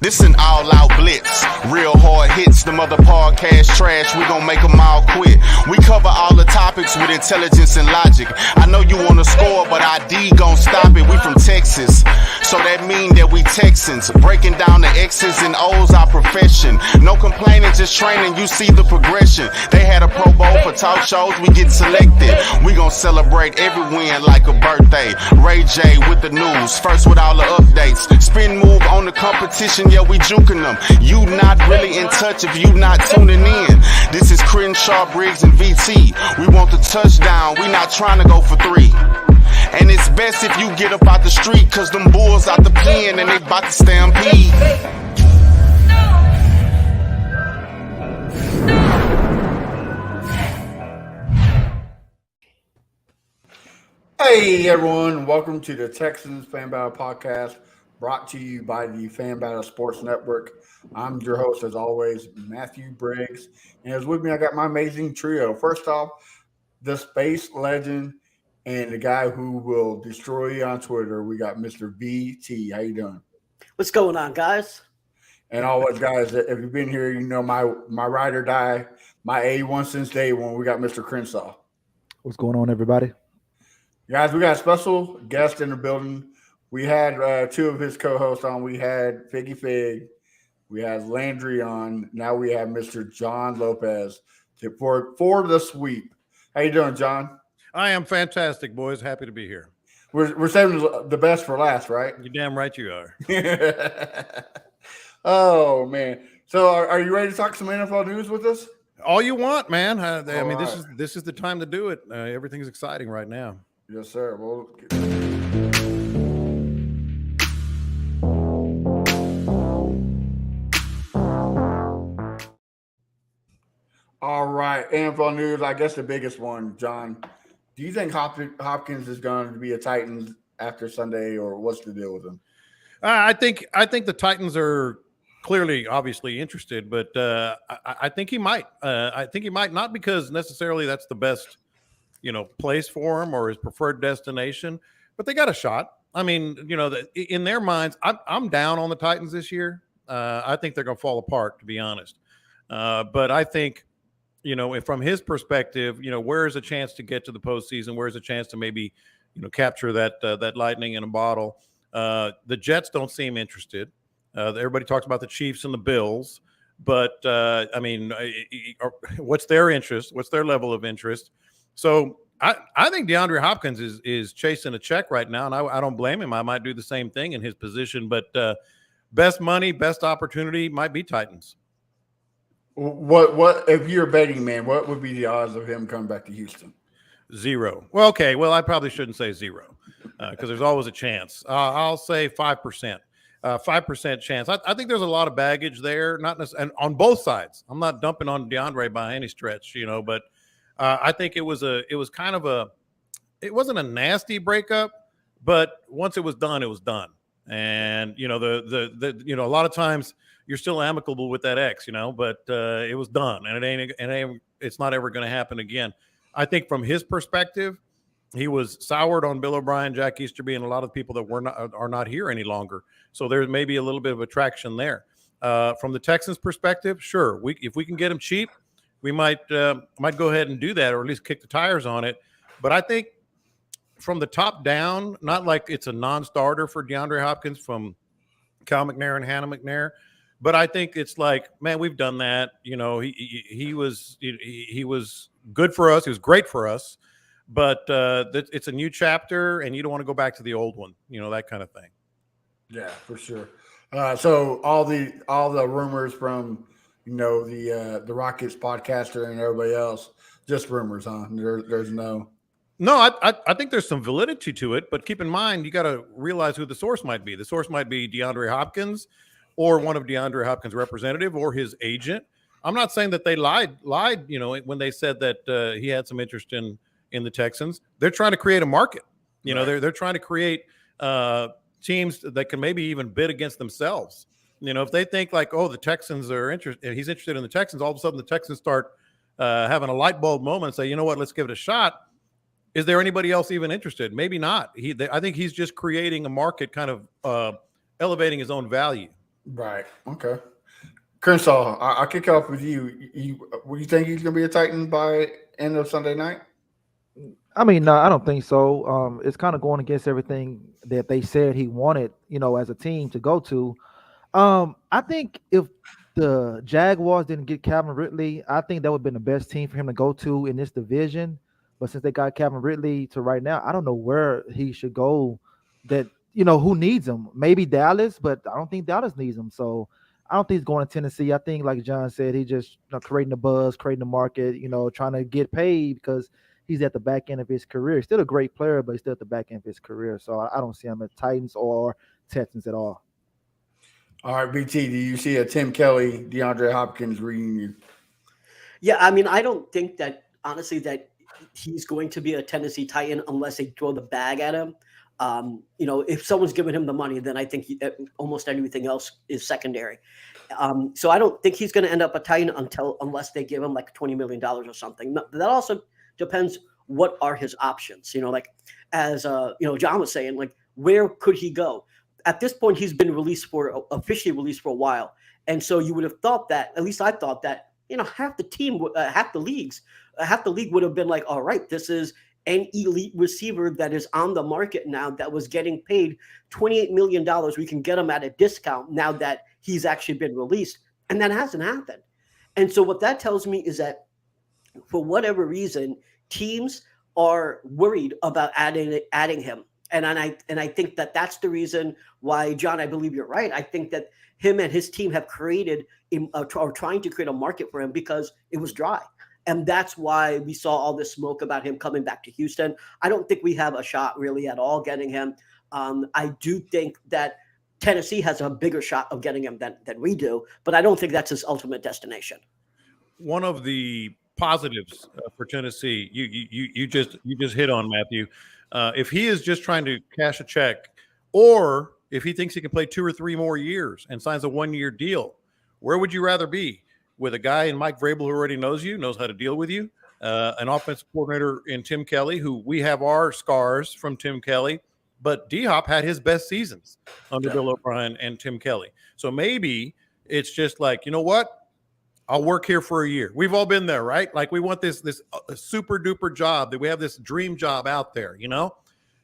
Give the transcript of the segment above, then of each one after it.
This an all-out blitz, real hard hits, them other podcast trash, we gon' make them all quit. We cover all the topics with intelligence and logic. I know you wanna score, but ID gon' stop it. We from Texas, so that mean that we Texans. Breaking down the X's and O's, our profession. No complaining, just training, you see the progression. They had a Pro Bowl for talk shows, we get selected. We gon' celebrate every win like a birthday. Ray J with the news, first with all the updates. Spin move on the competition, yeah, we juking them. You not really in touch if you not tuning in. This is Crenshaw, Briggs, and VT. We want the touchdown, we not trying to go for 3. And it's best if you get up out the street, cause them bulls out the pen and they bout to stampede. Hey everyone, welcome to the Texans Fan Battle Podcast, brought to you by the Fan Battle Sports Network. I'm your host, as always, Matthew Briggs, and as with me, I got my amazing trio. First off, the space legend and the guy who will destroy you on Twitter. We got Mr. VT. How you doing? What's going on, guys? And always, guys, if you've been here, you know my ride or die, my A1 since day one. We got Mr. Crenshaw. What's going on, everybody? Guys, we got a special guest in the building. We had 2 of his co-hosts on. We had Figgy Fig. We had Landry on. Now we have Mr. John Lopez for the sweep. How you doing, John? I am fantastic, boys. Happy to be here. We're saving the best for last, right? You're damn right you are. Oh, man. So are you ready to talk some NFL news with us? All you want, man. I mean, right. this is the time to do it. Everything's exciting right now. Yes, sir. Well, all right. NFL news, I guess the biggest one, John. Do you think Hopkins is going to be a Titans after Sunday, or what's the deal with him? I think the Titans are clearly, obviously interested, but I think he might. I think he might, not because necessarily that's the best, place for him or his preferred destination, but they got a shot. I mean, in their minds, I'm down on the Titans this year. I think they're going to fall apart, to be honest. But I think, from his perspective, where is a chance to get to the postseason? Where is a chance to maybe, capture that lightning in a bottle? The Jets don't seem interested. Everybody talks about the Chiefs and the Bills, but what's their interest? What's their level of interest? So I think DeAndre Hopkins is chasing a check right now, and I don't blame him. I might do the same thing in his position, but best money, best opportunity might be Titans. What if you're a betting man, what would be the odds of him coming back to Houston? 0. Well, okay. Well, I probably shouldn't say 0 because there's always a chance. I'll say 5%. 5% chance. I think there's a lot of baggage there, not necessarily, and on both sides. I'm not dumping on DeAndre by any stretch, but I think it wasn't a nasty breakup, but once it was done, it was done. And a lot of times you're still amicable with that ex, but it was done, and it's not ever going to happen again. I think from his perspective, he was soured on Bill O'Brien, Jack Easterby, and a lot of people that are not here any longer. So there's maybe a little bit of attraction there. From the Texans' perspective, sure, if we can get him cheap, we might go ahead and do that, or at least kick the tires on it. But I think from the top down, not like it's a non-starter for DeAndre Hopkins from Cal McNair and Hannah McNair, but I think it's like, man, we've done that. He was good for us. He was great for us. But it's a new chapter, and you don't want to go back to the old one, that kind of thing. Yeah, for sure. So all the rumors from the Rockets podcaster and everybody else, just rumors, huh? There's no. No, I think there's some validity to it, but keep in mind you got to realize who the source might be. The source might be DeAndre Hopkins, or one of DeAndre Hopkins' representative, or his agent. I'm not saying that they lied, when they said that he had some interest in the Texans. They're trying to create a market. Right. They're trying to create teams that can maybe even bid against themselves. If they think like, oh, the Texans are interested, he's interested in the Texans, all of a sudden the Texans start having a light bulb moment and say, you know what, let's give it a shot. Is there anybody else even interested? Maybe not. I think he's just creating a market, kind of elevating his own value. Right. Okay. Crenshaw, I'll kick off with you. You think he's going to be a Titan by end of Sunday night? I mean, no, I don't think so. It's kind of going against everything that they said he wanted, as a team to go to. I think if the Jaguars didn't get Calvin Ridley, I think that would have been the best team for him to go to in this division. But since they got Calvin Ridley to right now, I don't know where he should go. That who needs him? Maybe Dallas, but I don't think Dallas needs him. So I don't think he's going to Tennessee. I think, like John said, he just creating the buzz, creating the market, trying to get paid because he's at the back end of his career. He's still a great player, but he's still at the back end of his career. So I don't see him at Titans or Texans at all. All right, BT, do you see a Tim Kelly, DeAndre Hopkins reunion? Yeah, I mean, I don't think that, honestly, that he's going to be a Tennessee Titan unless they throw the bag at him. If someone's giving him the money, then I think almost everything else is secondary. So I don't think he's going to end up a Titan unless they give him like $20 million or something. That also depends what are his options. As John was saying, like, where could he go? At this point, he's been officially released for a while. And so you would have thought that, at least I thought that, half the team, half the league would have been like, all right, this is an elite receiver that is on the market now that was getting paid $28 million. We can get him at a discount now that he's actually been released. And that hasn't happened. And so what that tells me is that for whatever reason, teams are worried about adding him. And I think that that's the reason why, John, I believe you're right. I think that him and his team have created or trying to create a market for him because it was dry. And that's why we saw all this smoke about him coming back to Houston. I don't think we have a shot really at all getting him. I do think that Tennessee has a bigger shot of getting him than we do, but I don't think that's his ultimate destination. One of the positives for Tennessee, you just hit on, Matthew. If he is just trying to cash a check, or if he thinks he can play 2 or 3 more years and signs a 1-year deal, where would you rather be? With a guy in Mike Vrabel who already knows you, knows how to deal with you, an offensive coordinator in Tim Kelly, who we have our scars from Tim Kelly, but D-Hop had his best seasons under Bill O'Brien and Tim Kelly. So maybe it's just like, you know what? I'll work here for a year. We've all been there, right? Like we want this super duper job, that we have this dream job out there,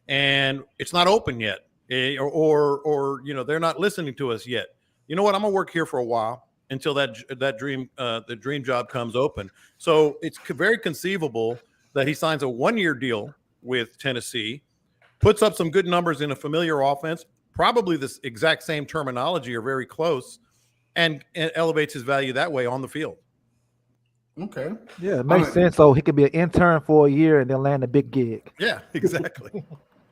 and it's not open yet, or they're not listening to us yet. You know what? I'm gonna work here for a while until the dream job comes open. So it's very conceivable that he signs a 1-year deal with Tennessee, puts up some good numbers in a familiar offense, probably this exact same terminology or very close, and elevates his value that way on the field. Okay. Yeah, it makes sense. So he could be an intern for a year and then land a big gig. Yeah, exactly.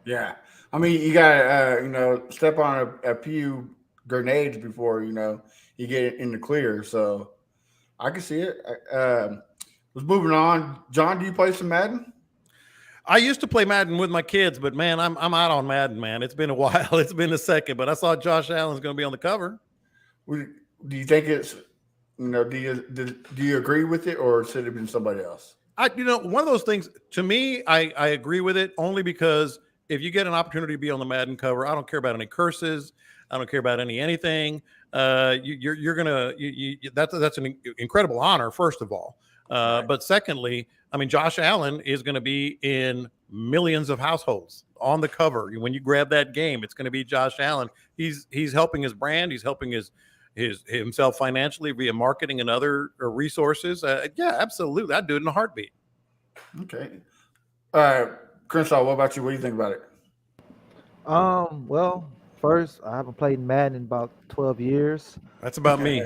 Yeah. I mean, you got to, step on a few grenades before, you get in the clear. So I can see it. Let's moving on. John, do you play some Madden? I used to play Madden with my kids, but man, I'm out on Madden, man. It's been a while. It's been a second, but I saw Josh Allen's going to be on the cover. Do you think it's, do you agree with it, or should it have been somebody else? One of those things, to me, I agree with it only because if you get an opportunity to be on the Madden cover, I don't care about any curses. I don't care about anything. You're gonna that's an incredible honor, first of all. Right. But secondly, I mean, Josh Allen is going to be in millions of households on the cover. When you grab that game, it's going to be Josh Allen. He's helping his brand. He's helping himself financially via marketing and other resources. Yeah, absolutely. I'd do it in a heartbeat. Okay. Crenshaw, what about you? What do you think about it? Well, first, I haven't played Madden in about 12 years. That's about me.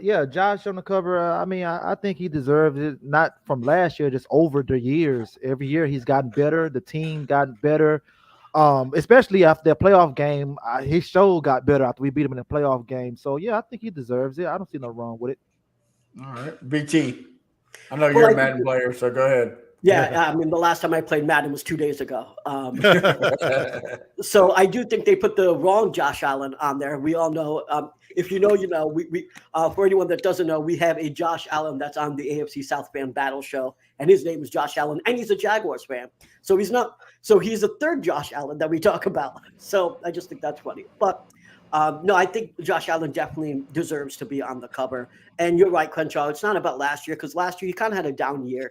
Yeah, Josh on the cover. I think he deserves it. Not from last year, just over the years. Every year he's gotten better. The team gotten better. Especially after that playoff game, his show got better after we beat him in the playoff game. So yeah, I think he deserves it. I don't see no wrong with it. All right, BT. I know you're a Madden player, so go ahead. Yeah, I mean, the last time I played Madden was 2 days ago. So I do think they put the wrong Josh Allen on there. We all know, if you know, you know. We for anyone that doesn't know, we have a Josh Allen that's on the AFC South Fan Battle Show, and his name is Josh Allen, and he's a Jaguars fan. So he's not. So he's the third Josh Allen that we talk about. So I just think that's funny. But no, I think Josh Allen definitely deserves to be on the cover. And you're right, Crenshaw. It's not about last year, because last year he kind of had a down year.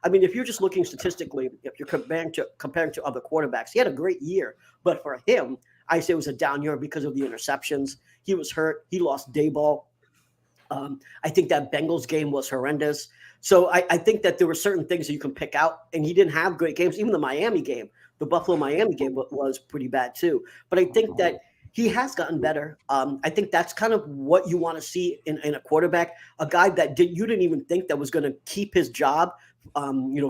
I mean, if you're just looking statistically, if you're comparing to other quarterbacks, he had a great year. But for him, I say it was a down year because of the interceptions. He was hurt. He lost Dayball. I think that Bengals game was horrendous. So I think that there were certain things that you can pick out, and he didn't have great games. Even the Miami game, the Buffalo-Miami game was pretty bad too. But I think that he has gotten better. I think that's kind of what you want to see in a quarterback, a guy that you didn't even think that was going to keep his job.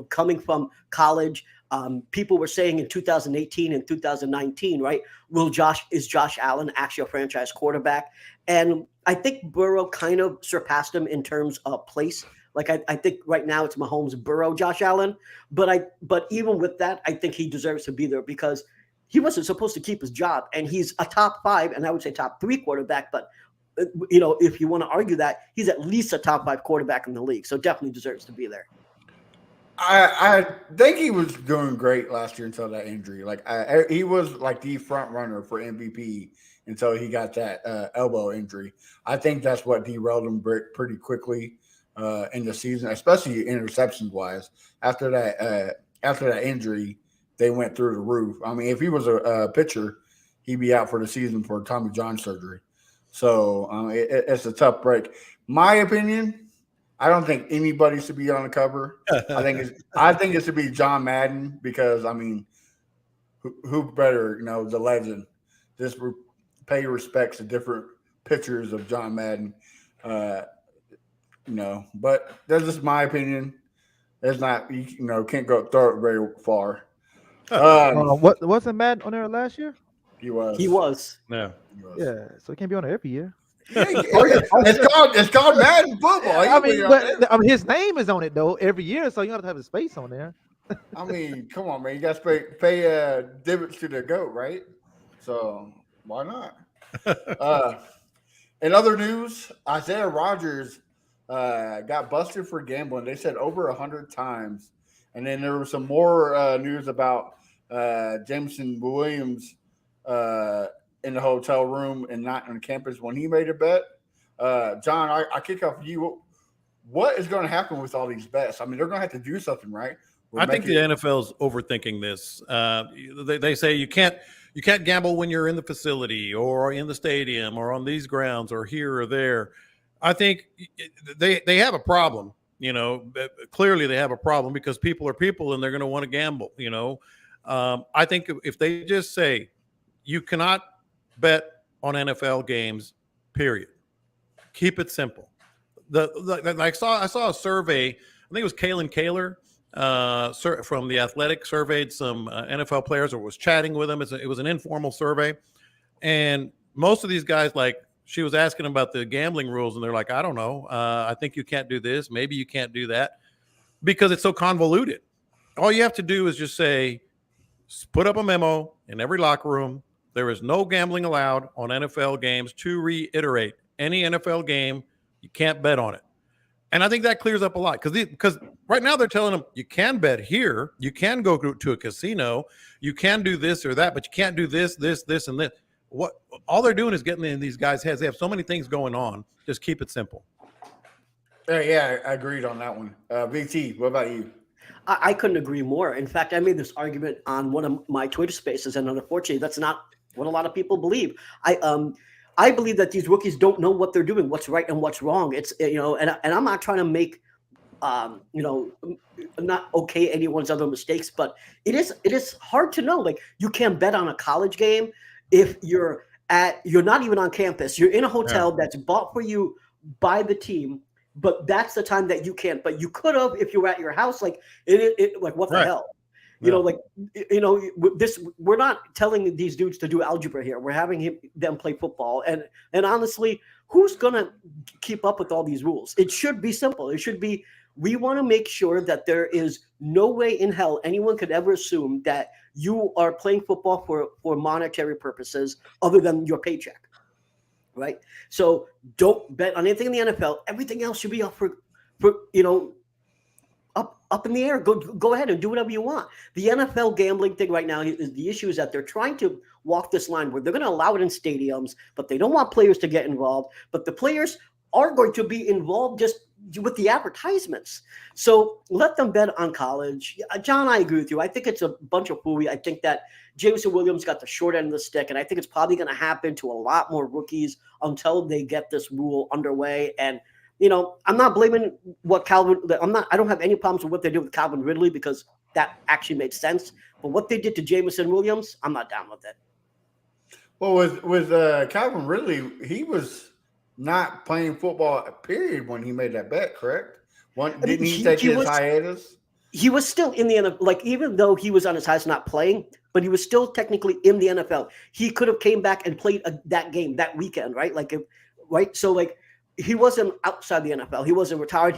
Coming from college, people were saying in 2018 and 2019, right? Is Josh Allen actually a franchise quarterback? And I think Burrow kind of surpassed him in terms of place. Like I think right now it's Mahomes, Burrow, Josh Allen. But even with that, I think he deserves to be there because he wasn't supposed to keep his job, and he's a top 5, and I would say top 3 quarterback. But if you want to argue that, he's at least a top 5 quarterback in the league, so definitely deserves to be there. I think he was doing great last year until that injury. He was like the front runner for MVP until he got that elbow injury. I think that's what derailed him pretty quickly in the season, especially interceptions wise. After that injury, they went through the roof. I mean, if he was a pitcher, he'd be out for the season for Tommy John surgery. So it's a tough break. My opinion, I don't think anybody should be on the cover. I think it should be John Madden because, I mean, who better, the legend, just pay respects to different pictures of John Madden, but that's just my opinion. It's not, can't go throw it very far. Wasn't Madden on there last year? He was. Yeah. Yeah, so it can't be on there every year. It's called Madden football. I mean, his name is on it though every year, so you have to have his face on there. I mean, come on, man. You got to pay dividends to the GOAT, right? So why not? In other news, Isaiah Rodgers got busted for gambling. They said over 100 times. And then there was some more news about Jameson Williams in the hotel room and not on campus when he made a bet. John, I kick off you. What is going to happen with all these bets? I mean, they're going to have to do something, right? I think the NFL's overthinking this. They say you can't gamble when you're in the facility or in the stadium or on these grounds or here or there. I think they have a problem. Clearly they have a problem because people are people and they're going to want to gamble. I think if they just say you cannot bet on NFL games, period. Keep it simple. I saw a survey. I think it was Kalen Kaler from The Athletic surveyed some NFL players or was chatting with them. It was an informal survey, and most of these guys, like, she was asking about the gambling rules, and they're like, I don't know. I think you can't do this. Maybe you can't do that because it's so convoluted. All you have to do is just say, put up a memo in every locker room. There is no gambling allowed on NFL games. To reiterate, any NFL game, you can't bet on it. And I think that clears up a lot because right now they're telling them you can bet here. You can go to a casino. You can do this or that, but you can't do this, and this. What all they're doing is getting in these guys' heads. They have so many things going on. Just keep it simple. Yeah, I agreed on that one. VT, what about you? I couldn't agree more. In fact, I made this argument on one of my Twitter spaces, and unfortunately, that's not what a lot of people believe. I believe that these rookies don't know what they're doing, what's right and what's wrong. It's and I'm not trying to make not okay anyone's other mistakes, but it is hard to know. Like, you can't bet on a college game if you're not even on campus. You're in a hotel that's bought for you by the team, but that's the time that you can't. But you could have if you were at your house. Like like what the hell? This. We're not telling these dudes to do algebra here. We're having them play football, and honestly, who's gonna keep up with all these rules? It should be simple. It should be, we want to make sure that there is no way in hell anyone could ever assume that you are playing football for monetary purposes other than your paycheck, right? So don't bet on anything in the NFL. Everything else should be up for up in the air. Go ahead and do whatever you want. The NFL gambling thing right now is the issue is that they're trying to walk this line where they're going to allow it in stadiums, but they don't want players to get involved. But the players are going to be involved just with the advertisements. So let them bet on college. John, I agree with you. I think it's a bunch of foolery. I think that Jameson Williams got the short end of the stick, and I think it's probably going to happen to a lot more rookies until they get this rule underway. And I'm not blaming what Calvin. I don't have any problems with what they did with Calvin Ridley because that actually made sense. But what they did to Jameson Williams, I'm not down with it. Well, with Calvin Ridley, he was not playing football, period, when he made that bet, correct? Didn't he take his hiatus? He was still in the NFL. Like, even though he was on his hiatus not playing, but he was still technically in the NFL. He could have came back and played that game that weekend, right? So like, he wasn't outside the NFL. He wasn't retired.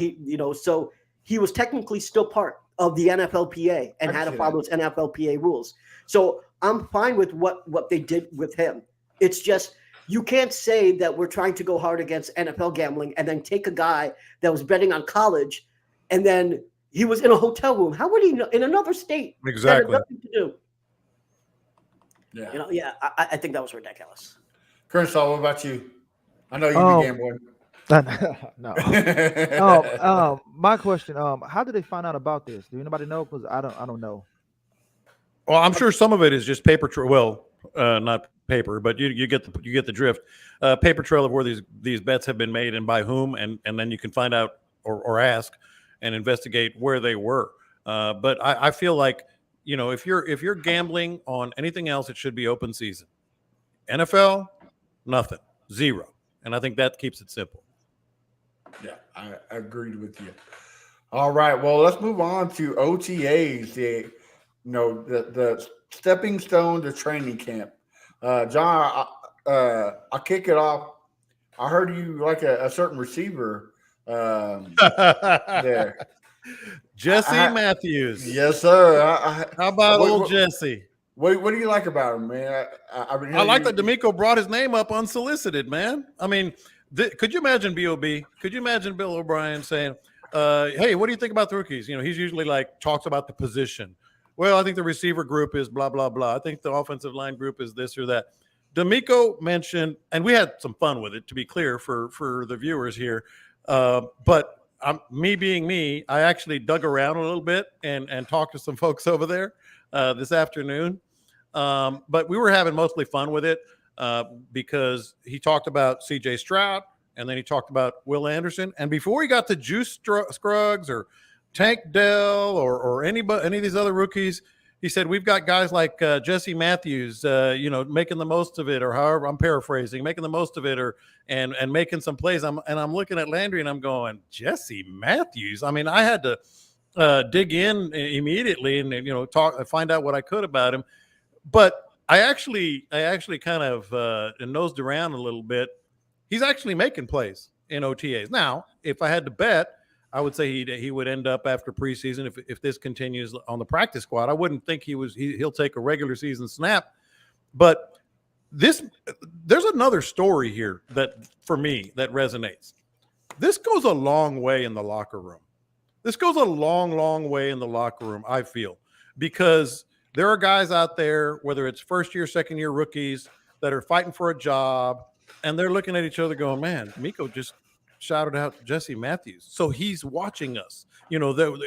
So he was technically still part of the NFLPA and had to follow its NFLPA rules. So I'm fine with what they did with him. It's just, you can't say that we're trying to go hard against NFL gambling and then take a guy that was betting on college and then he was in a hotel room. How would he know in another state? Exactly. That had nothing to do. Yeah. I think that was ridiculous. Kershaw, what about you? I know you be gambling. No. My question, how did they find out about this? Do anybody know? Because I don't know. Well, I'm sure some of it is just paper trail. Well, not paper, but you get the drift. Paper trail of where these bets have been made and by whom, and then you can find out or ask and investigate where they were. But I feel like if you're gambling on anything else, it should be open season. NFL, nothing, zero, and I think that keeps it simple. Yeah, I agreed with you. All right, well, let's move on to OTAs. The stepping stone to training camp. John, I'll kick it off. I heard you like a certain receiver there. Jesse Matthews. Yes, sir. How about old Jesse? What do you like about him, man? I like that D'Amico brought his name up unsolicited, man. I mean, could you imagine B.O.B.? Could you imagine Bill O'Brien saying, hey, what do you think about the rookies? He's usually talks about the position. Well, I think the receiver group is blah, blah, blah. I think the offensive line group is this or that. D'Amico mentioned, and we had some fun with it, to be clear, for the viewers here. But me being me, I actually dug around a little bit and talked to some folks over there this afternoon. But we were having mostly fun with it because he talked about C.J. Stroud, and then he talked about Will Anderson. And before he got to Juice Scruggs or Tank Dell or any of these other rookies, he said, we've got guys like Jesse Matthews, making the most of it, or however, I'm paraphrasing, making the most of it, and making some plays. I'm looking at Landry and I'm going, Jesse Matthews. I mean, I had to dig in immediately and find out what I could about him. But I actually kind of nosed around a little bit. He's actually making plays in OTAs. Now, if I had to bet, I would say he would end up after preseason if this continues on the practice squad. I wouldn't think he'll take a regular season snap. But there's another story here that for me that resonates. This goes a long way in the locker room. This goes a long, long way in the locker room, I feel, because there are guys out there, whether it's first year, second year rookies, that are fighting for a job, and they're looking at each other going, man, Miko just shouted out Jesse Matthews. So he's watching us.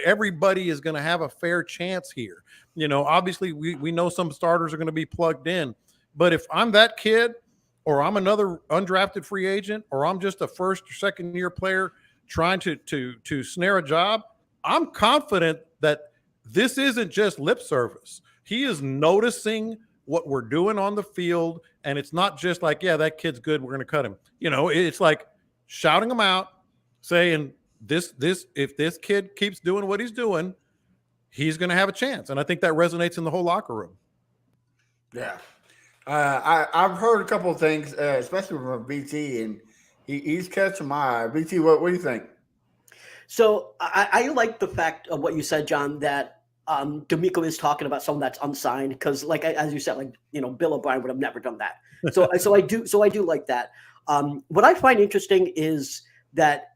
Everybody is going to have a fair chance here. Obviously we know some starters are going to be plugged in, but if I'm that kid, or I'm another undrafted free agent, or I'm just a first or second year player trying to snare a job, I'm confident that this isn't just lip service. He is noticing what we're doing on the field, and it's not just like, yeah, that kid's good, we're going to cut him. It's like shouting him out, saying this if this kid keeps doing what he's doing, he's going to have a chance. And I think that resonates in the whole locker room. Yeah. I've heard a couple of things, especially from BT, and he's catching my eye. BT, what do you think? So I like the fact of what you said, John, that D'Amico is talking about someone that's unsigned because, like as you said, like Bill O'Brien would have never done that. So I do like that. What I find interesting is that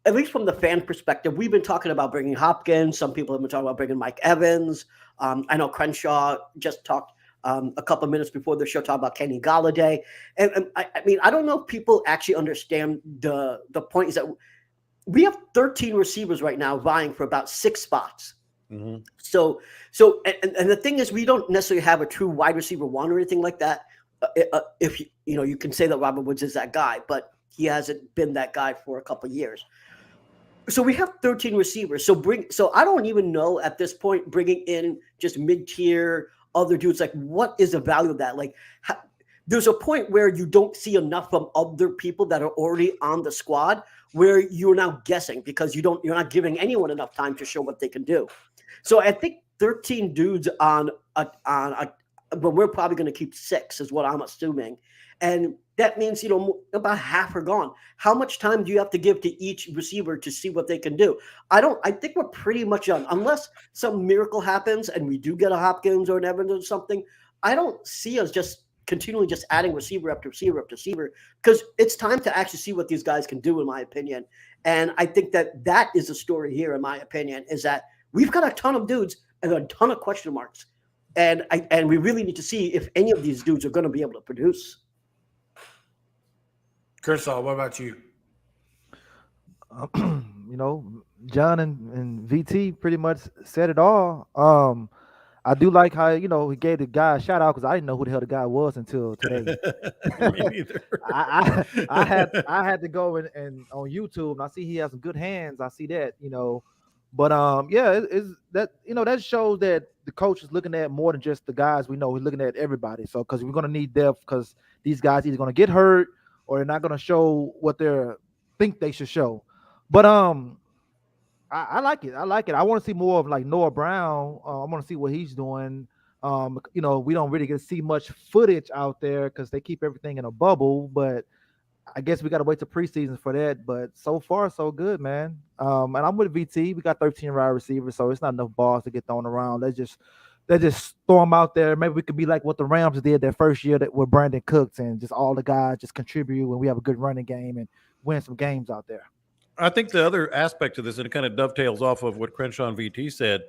at least from the fan perspective, we've been talking about bringing Hopkins. Some people have been talking about bringing Mike Evans. I know Crenshaw just talked a couple of minutes before the show talking about Kenny Galladay. And I mean, I don't know if people actually understand the point is that we have 13 receivers right now vying for about 6 spots. Mm-hmm. So and the thing is, we don't necessarily have a true wide receiver one or anything like that. If you can say that Robert Woods is that guy, but he hasn't been that guy for a couple of years. So we have 13 receivers. So I don't even know at this point bringing in just mid-tier other dudes. Like, what is the value of that? Like, there's a point where you don't see enough from other people that are already on the squad where you're now guessing because you're not giving anyone enough time to show what they can do. So I think 13 dudes on but we're probably going to keep 6 is what I'm assuming. And that means, about half are gone. How much time do you have to give to each receiver to see what they can do? I think we're pretty much done. Unless some miracle happens and we do get a Hopkins or an Evans or something, I don't see us just continually just adding receiver after receiver after receiver because it's time to actually see what these guys can do, in my opinion. And I think that is the story here, in my opinion, is that we've got a ton of dudes and a ton of question marks. And we really need to see if any of these dudes are going to be able to produce. Chris, what about you? John and VT pretty much said it all. I do like how he gave the guy a shout out because I didn't know who the hell the guy was until today. Me neither. I had to go and on YouTube and I see he has some good hands. I see that, but it's that that shows that the coach is looking at more than just the guys we know. He's looking at everybody. So because we're gonna need depth because these guys either gonna get hurt or they're not gonna show what they think they should show. But I like it. I want to see more of like Noah Brown. I want to see what he's doing. We don't really get to see much footage out there because they keep everything in a bubble. But I guess we got to wait till preseason for that. But so far, so good, man. And I'm with VT. We got 13 wide receivers, so it's not enough balls to get thrown around. Let's just throw them out there. Maybe we could be like what the Rams did that first year that with Brandon Cooks and just all the guys just contribute when we have a good running game and win some games out there. I think the other aspect of this, and it kind of dovetails off of what Crenshaw and VT said,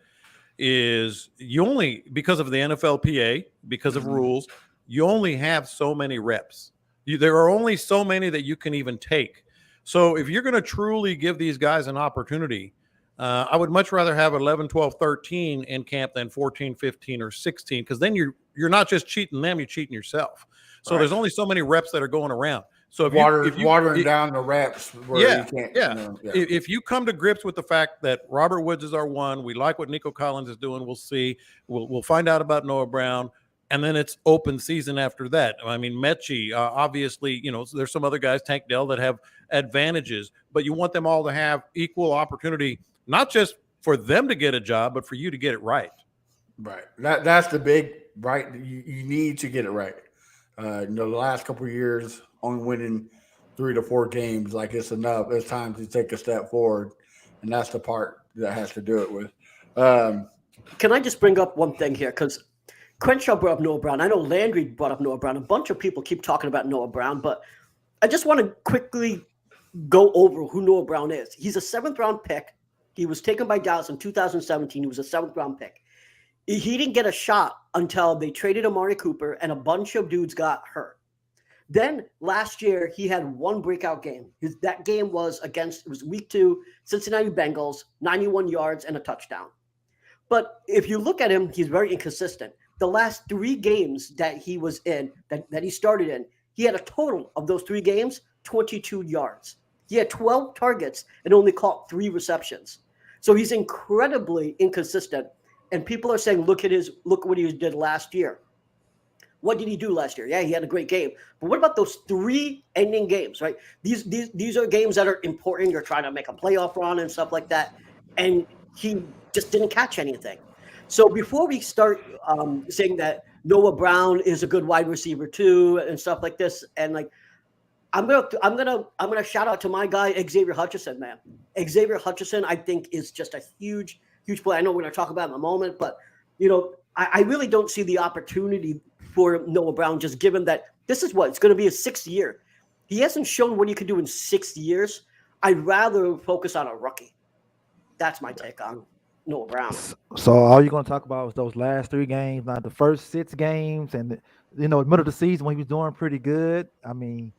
is you only, because of the NFLPA, because of rules, you only have so many reps. There are only so many that you can even take. So if you're going to truly give these guys an opportunity, I would much rather have 11, 12, 13 in camp than 14, 15, or 16, because then you're not just cheating them, you're cheating yourself. So There's only so many reps that are going around. So if watering down the reps where you can't. If you come to grips with the fact that Robert Woods is our one, we like what Nico Collins is doing. We'll see. We'll find out about Noah Brown, and then it's open season after that. I mean, Mechie, obviously, there's some other guys, Tank Dell, that have advantages, but you want them all to have equal opportunity, not just for them to get a job, but for you to get it right. Right. That's the big right. You need to get it right. The last couple of years, only winning 3 to 4 games, like it's enough. It's time to take a step forward, and that's the part that has to do it with. Can I just bring up one thing here? Because Crenshaw brought up Noah Brown. I know Landry brought up Noah Brown. A bunch of people keep talking about Noah Brown, but I just want to quickly go over who Noah Brown is. He's a 7th-round pick. He was taken by Dallas in 2017. He was a 7th-round pick. He didn't get a shot until they traded Amari Cooper and a bunch of dudes got hurt. Then last year, he had one breakout game. That game was week 2, Cincinnati Bengals, 91 yards and a touchdown. But if you look at him, he's very inconsistent. The last 3 games that he was in, that he started in, he had a total of those 3 games, 22 yards. He had 12 targets and only caught 3 receptions. So he's incredibly inconsistent. And people are saying, look what he did last year. What did he do last year? Yeah, he had a great game. But what about those 3 ending games, right? These are games that are important. You're trying to make a playoff run and stuff like that. And he just didn't catch anything. So before we start saying that Noah Brown is a good wide receiver too and stuff like this, and like I'm gonna shout out to my guy Xavier Hutchinson, man. Xavier Hutchinson, I think, is just a huge play. I know we're gonna talk about it in a moment, but I really don't see the opportunity for Noah Brown, just given that this is it's going to be his 6th year. He hasn't shown what he could do in 6 years. I'd rather focus on a rookie. That's my take on Noah Brown. So all you're going to talk about is those last 3 games, not the first 6 games, and middle of the season when he was doing pretty good. I mean,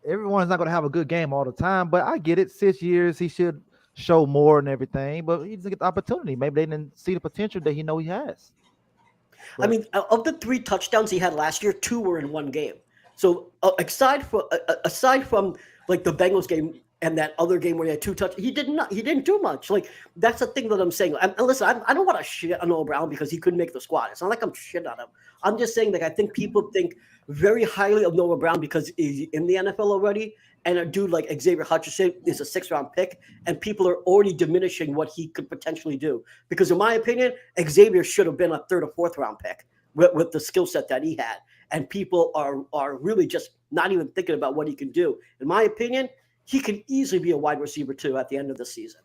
everyone's not going to have a good game all the time, but I get it. 6 years, he should show more and everything, but he doesn't get the opportunity. Maybe they didn't see the potential that he has. But, I mean, of the 3 touchdowns he had last year, 2 were in 1 game. So aside from like the Bengals game and that other game where he had 2 touchdowns, he didn't do much. Like, that's the thing that I'm saying. And listen, I don't want to shit on Noah Brown because he couldn't make the squad. It's not like I'm shit on him. I'm just saying that I think people think very highly of Noah Brown because he's in the NFL already. And a dude like Xavier Hutchinson is a 6th-round pick, and people are already diminishing what he could potentially do. Because in my opinion, Xavier should have been a 3rd or 4th-round pick with the skill set that he had. And people are really just not even thinking about what he can do. In my opinion, he can easily be a wide receiver too at the end of the season.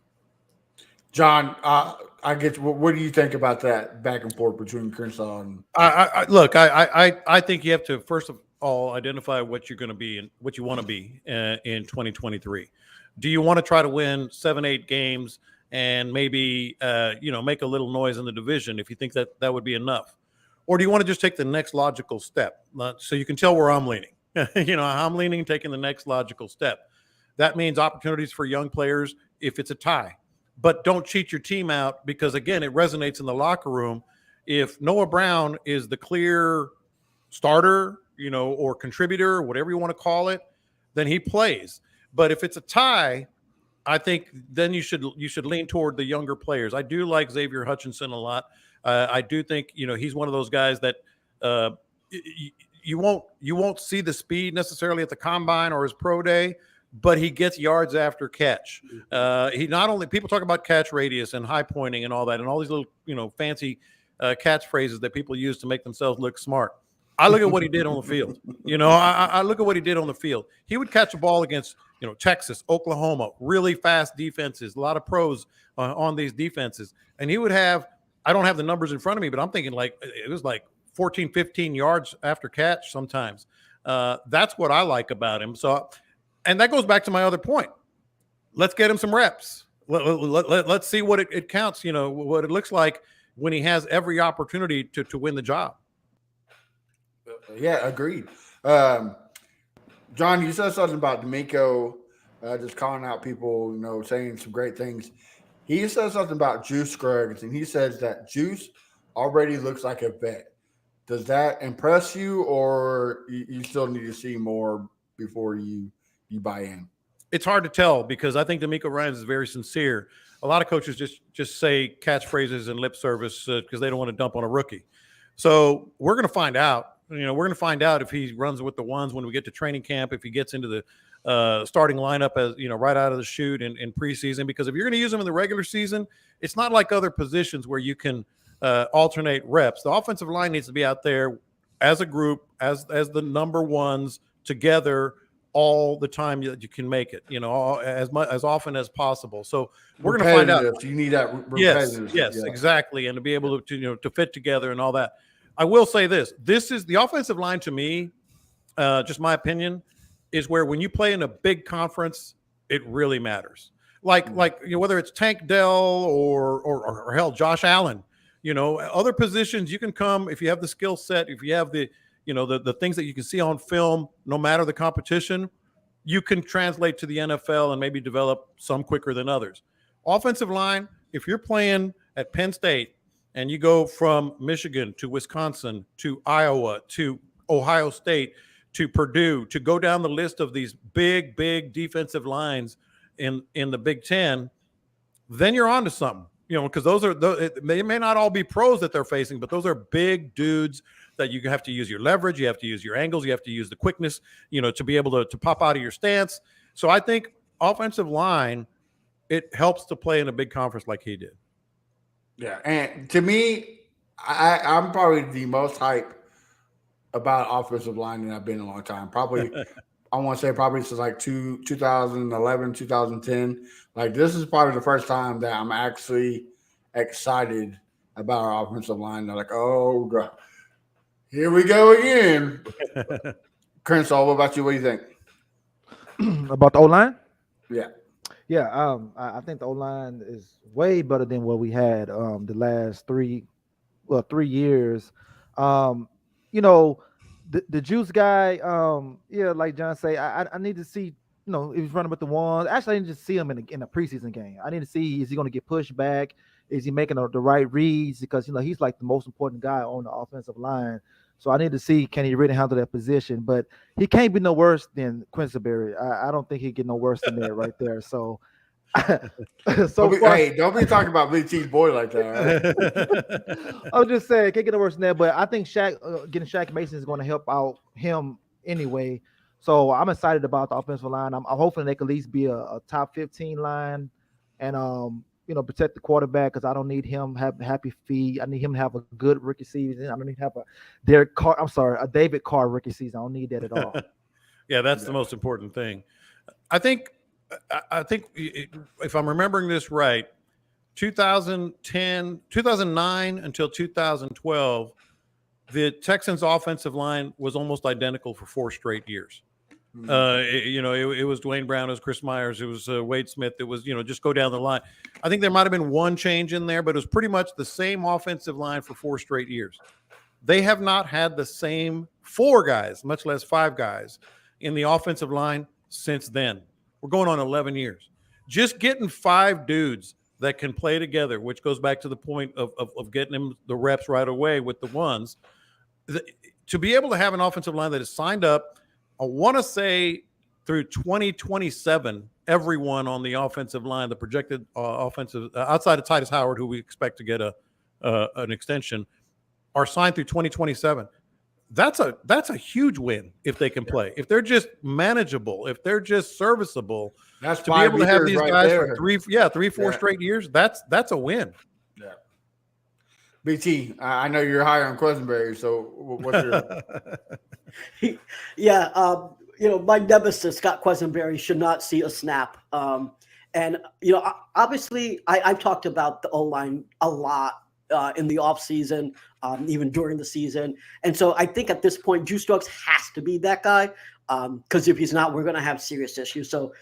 John, I guess what do you think about that back and forth between Crenshaw and? I think you have to first of all identify what you're going to be and what you want to be in 2023. Do you want to try to win 7-8 games and maybe make a little noise in the division if you think that would be enough? Or do you want to just take the next logical step? So you can tell where I'm leaning. I'm leaning taking the next logical step. That means opportunities for young players if it's a tie. But don't cheat your team out because, again, it resonates in the locker room. If Noah Brown is the clear starter, or contributor, whatever you want to call it, then he plays. But if it's a tie, I think then you should lean toward the younger players. I do like Xavier Hutchinson a lot. I do think he's one of those guys that you won't see the speed necessarily at the combine or his pro day, but he gets yards after catch. He not only people talk about catch radius and high pointing and all that and all these little fancy catchphrases that people use to make themselves look smart. I look at what he did on the field. I look at what he did on the field. He would catch a ball against Texas, Oklahoma, really fast defenses, a lot of pros on these defenses, and he would have. I don't have the numbers in front of me, but I'm thinking it was 14, 15 yards after catch sometimes. That's what I like about him. So, and that goes back to my other point. Let's get him some reps. Let's see what it counts, what it looks like when he has every opportunity to win the job. Yeah, agreed. John, you said something about D'Amico just calling out people, saying some great things. He said something about Juice Scruggs, and he says that Juice already looks like a vet. Does that impress you, or you still need to see more before you buy in? It's hard to tell because I think D'Amico Ryans is very sincere. A lot of coaches just say catchphrases and lip service because they don't want to dump on a rookie. So we're going to find out. We're going to find out if he runs with the ones when we get to training camp, if he gets into the starting lineup as right out of the chute in preseason. Because if you're going to use him in the regular season, it's not like other positions where you can alternate reps. The offensive line needs to be out there as a group, as the number ones together all the time that you can make it. As often as possible. So we're going to find out. You need that. Yes, exactly, and to be able to fit together and all that. I will say this is the offensive line to me, just my opinion, is where when you play in a big conference, it really matters. Whether it's Tank Dell or hell, Josh Allen, other positions you can come if you have the skill set, if you have the things that you can see on film, no matter the competition, you can translate to the NFL and maybe develop some quicker than others. Offensive line, if you're playing at Penn State, and you go from Michigan to Wisconsin to Iowa to Ohio State to Purdue to go down the list of these big defensive lines in the Big Ten, then you're on to something. Because they may not all be pros that they're facing, but those are big dudes that you have to use your leverage, you have to use your angles, you have to use the quickness, to be able to pop out of your stance. So I think offensive line, it helps to play in a big conference like he did. Yeah, and to me, I'm probably the most hype about offensive line than I've been in a long time. Probably I want to say probably since like 2011, 2010. Like this is probably the first time that I'm actually excited about our offensive line. They're like, oh God, here we go again. Crenshaw, what about you? What do you think? About the O-line? Yeah. Yeah, I think the O-line is way better than what we had the last 3 years. You know, the juice guy, yeah, like John say, I need to see, if he's running with the ones. Actually, I need to see him in a preseason game. I need to see, is he going to get pushed back? Is he making the right reads? Because he's like the most important guy on the offensive line. So I need to see, can he really handle that position? But he can't be no worse than Quincyberry. I don't think he'd get no worse than that right there. So, don't be talking about Big T's boy like that. Right? I'm just saying, can't get no worse than that. But I think getting Shaq Mason is going to help out him anyway. So I'm excited about the offensive line. I'm hoping they can at least be a top 15 line, and protect the quarterback, because I don't need him have happy feet. I need him to have a good rookie season. I don't need to have a David Carr rookie season. I don't need that at all. Yeah, that's the most important thing. I think if I'm remembering this right, 2009 until 2012, the Texans' offensive line was almost identical for 4 straight years. It was Dwayne Brown, it was Chris Myers, it was Wade Smith. It was, just go down the line. I think there might have been one change in there, but it was pretty much the same offensive line for 4 straight years. They have not had the same 4 guys, much less 5 guys, in the offensive line since then. We're going on 11 years. Just getting 5 dudes that can play together, which goes back to the point of getting them the reps right away with the ones. To be able to have an offensive line that is signed up, I want to say through 2027, everyone on the offensive line, the projected offensive, outside of Titus Howard, who we expect to get an extension, are signed through 2027. That's a huge win if they can play. If they're just manageable, if they're just serviceable, that's to be able to have these right guys there. for 4 straight years, that's a win. Yeah. BT, I know you're higher on Quisenberry, so what's your? Yeah, my nemesis Scott Quisenberry should not see a snap. And obviously, I've talked about the O-line a lot in the offseason, even during the season. And so I think at this point, Juice Stokes has to be that guy, because if he's not, we're going to have serious issues. So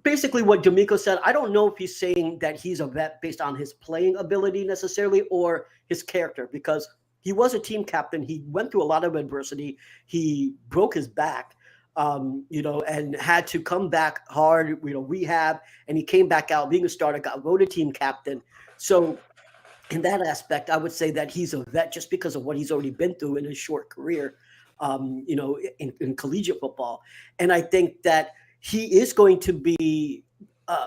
basically what D'Amico said, I don't know if he's saying that he's a vet based on his playing ability necessarily or his character, because he was a team captain. He went through a lot of adversity. He broke his back, and had to come back hard, rehab, and he came back out being a starter, got voted team captain. So in that aspect, I would say that he's a vet just because of what he's already been through in his short career, in collegiate football. And I think that he is going to be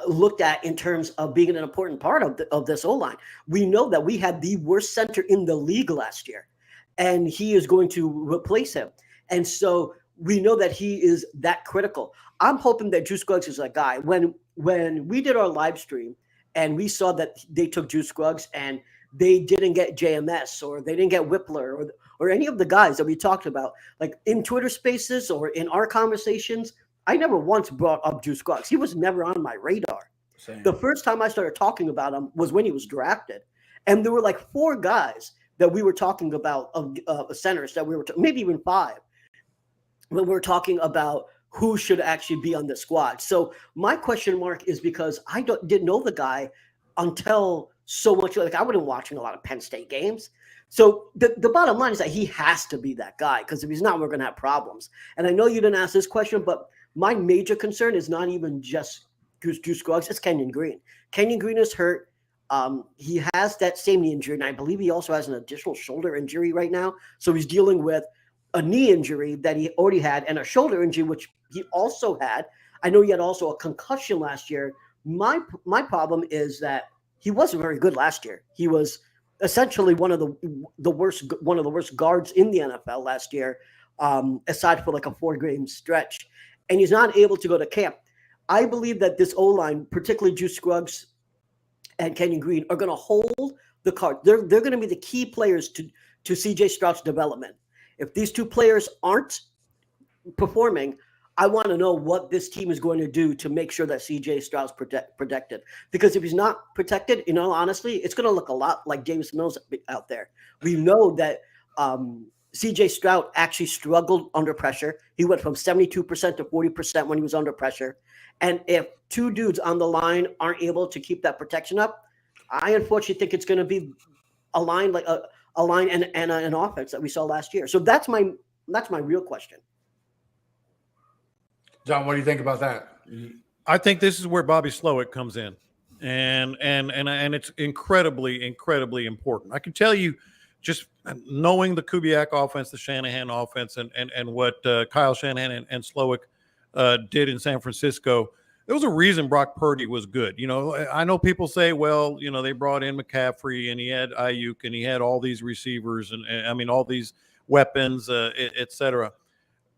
looked at in terms of being an important part of this O-line. We know that we had the worst center in the league last year, and he is going to replace him. And so we know that he is that critical. I'm hoping that Juice Scruggs is that guy. When we did our live stream and we saw that they took Juice Scruggs and they didn't get JMS or they didn't get Whippler or any of the guys that we talked about, like in Twitter Spaces or in our conversations, I never once brought up Juice Scruggs. He was never on my radar. Same. The first time I started talking about him was when he was drafted. And there were like 4 guys that we were talking about, centers that we were, maybe even 5, when we were talking about who should actually be on the squad. So my question mark is because I didn't know the guy until so much. Like I wasn't watching a lot of Penn State games. So the bottom line is that he has to be that guy, because if he's not, we're going to have problems. And I know you didn't ask this question, but my major concern is not even just Juice Scruggs, it's Kenyon Green. Kenyon Green is hurt. He has that same knee injury, and I believe he also has an additional shoulder injury right now. So he's dealing with a knee injury that he already had and a shoulder injury, which he also had. I know he had also a concussion last year. My problem is that he wasn't very good last year. He was essentially one of the worst guards in the NFL last year, aside for like a 4-game stretch. And he's not able to go to camp. I believe that this O-line, particularly Juice Scruggs and Kenyon Green, are going to hold the card. They're going to be the key players to CJ Stroud's development. If these 2 players aren't performing, I want to know what this team is going to do to make sure that CJ Stroud's protected. Because if he's not protected, honestly, it's going to look a lot like James Mills out there. We know that CJ Stroud actually struggled under pressure. He went from 72% to 40% when he was under pressure. And if two dudes on the line aren't able to keep that protection up, I unfortunately think it's going to be a line like a line and an offense that we saw last year. So that's my real question. John, what do you think about that? I think this is where Bobby Slowick comes in, and it's incredibly, incredibly important. I can tell you, just knowing the Kubiak offense, the Shanahan offense, and what Kyle Shanahan and Slowick did in San Francisco, there was a reason Brock Purdy was good. I know people say, well, they brought in McCaffrey and he had Ayuk and he had all these receivers and all these weapons, et cetera.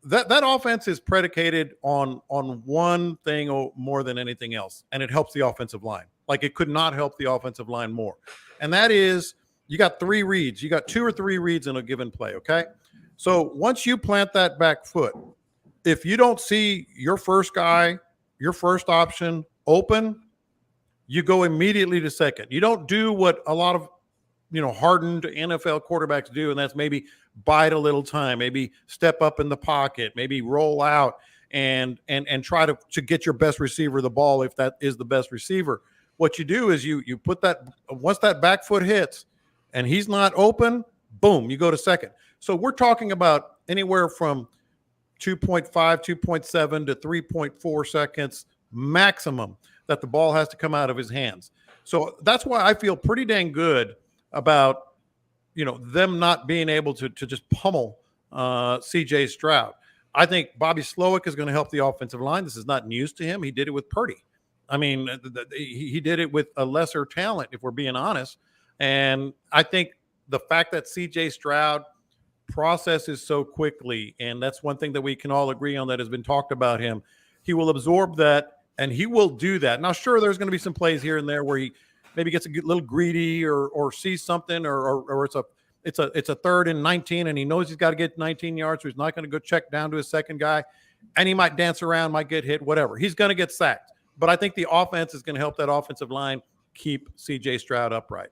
That offense is predicated on one thing more than anything else, and it helps the offensive line. Like, it could not help the offensive line more. And that is, you got 3 reads. You got 2 or 3 reads in a given play, okay? So once you plant that back foot, if you don't see your first guy, your first option open, you go immediately to second. You don't do what a lot of hardened NFL quarterbacks do, and that's maybe bide a little time, maybe step up in the pocket, maybe roll out and try to get your best receiver the ball if that is the best receiver. What you do is you put that, once that back foot hits and he's not open, boom, you go to second. So we're talking about anywhere from 2.5, 2.7 to 3.4 seconds maximum that the ball has to come out of his hands. So that's why I feel pretty dang good about them not being able to just pummel CJ Stroud. I think Bobby Slowick is going to help the offensive line. This is not news to him. He did it with Purdy. He did it with a lesser talent, if we're being honest. And I think the fact that CJ Stroud processes so quickly, and that's one thing that we can all agree on that has been talked about him, he will absorb that and he will do that. Now, sure, there's going to be some plays here and there where he maybe gets a little greedy or sees something or it's a 3rd and 19 and he knows he's got to get 19 yards, so he's not going to go check down to his second guy, and he might dance around, might get hit, whatever. He's going to get sacked. But I think the offense is going to help that offensive line keep CJ Stroud upright.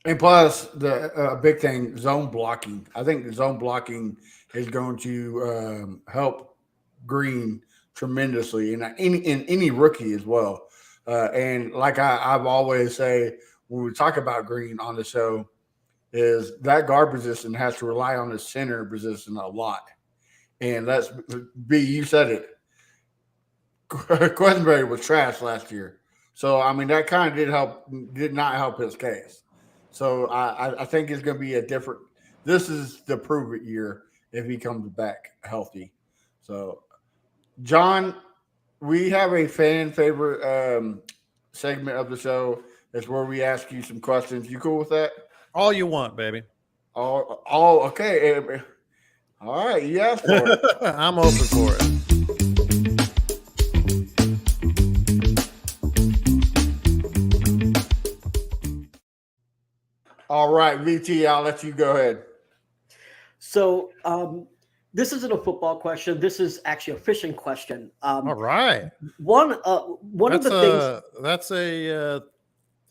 And plus, the big thing, zone blocking. I think the zone blocking is going to help Green tremendously, and in any rookie as well. And like I've always say when we talk about Green on the show, is that guard position has to rely on the center position a lot. And let's be, you said it, Questenberry was trash last year. So, that kind of did not help his case. So I think it's going to be this is the prove it year if he comes back healthy. So, John, we have a fan favorite segment of the show. It's where we ask you some questions. You cool with that? All you want, baby. All okay. All right, you asked for it. I'm open for it. All right, VT, I'll let you go ahead. So this isn't a football question. This is actually a fishing question. All right. One of the things. That's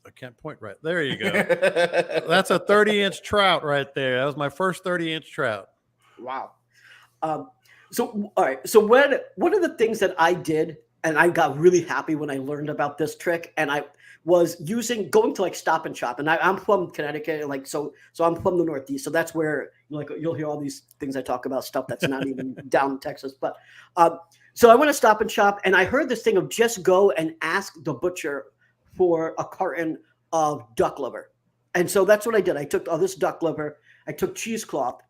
I can't point right. There you go. That's a 30-inch trout right there. That was my first 30-inch trout. Wow. So, all right. So one of the things that I did, and I got really happy when I learned about this trick, and I was going to like Stop and Shop, and I'm from Connecticut, so I'm from the Northeast, so that's where you'll hear all these things I talk about, stuff that's not even down in Texas. But so I went to Stop and Shop, and I heard this thing of just go and ask the butcher for a carton of duck liver, and so that's what I did. I took all this duck liver, I took cheesecloth,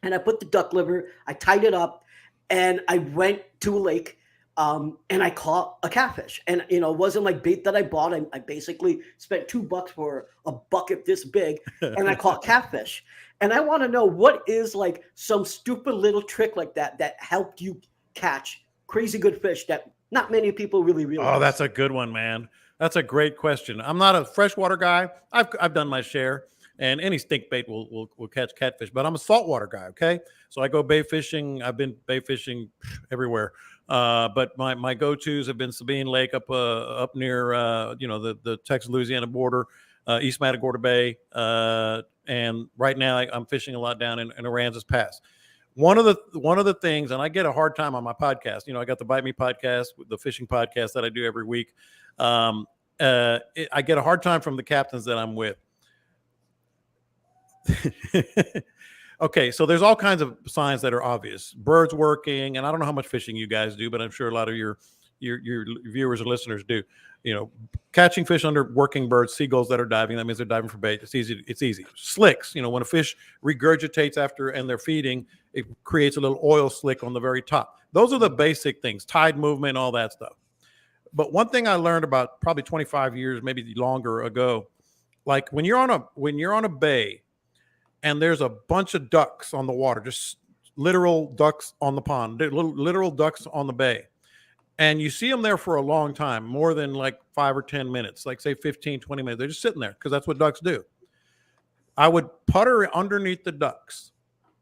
and I put the duck liver, I tied it up, and I went to a lake. And I caught a catfish, and it wasn't like bait that I bought. I basically spent $2 for a bucket this big, and I caught catfish. And I want to know, what is like some stupid little trick like that helped you catch crazy good fish that not many people really realize? Oh, that's a good one, man. That's a great question. I'm not a freshwater guy. I've done my share, and any stink bait will catch catfish. But I'm a saltwater guy. Okay, so I go bay fishing. I've been bay fishing everywhere. But my go-tos have been Sabine Lake up near the Texas Louisiana border, East Matagorda Bay, and right now I'm fishing a lot down in Aransas Pass. One of the things, and I get a hard time on my podcast. I got the Bite Me podcast, the fishing podcast that I do every week. I get a hard time from the captains that I'm with. Okay, so there's all kinds of signs that are obvious. Birds working, and I don't know how much fishing you guys do, but I'm sure a lot of your viewers and listeners do. Catching fish under working birds, seagulls that are diving. That means they're diving for bait. It's easy. Slicks. When a fish regurgitates after and they're feeding, it creates a little oil slick on the very top. Those are the basic things. Tide movement, all that stuff. But one thing I learned about probably 25 years, maybe longer ago, like when you're on a bay and there's a bunch of ducks on the water, just literal ducks on the pond, literal ducks on the bay. And you see them there for a long time, more than like 5 or 10 minutes, like say 15, 20 minutes. They're just sitting there because that's what ducks do. I would putter underneath the ducks,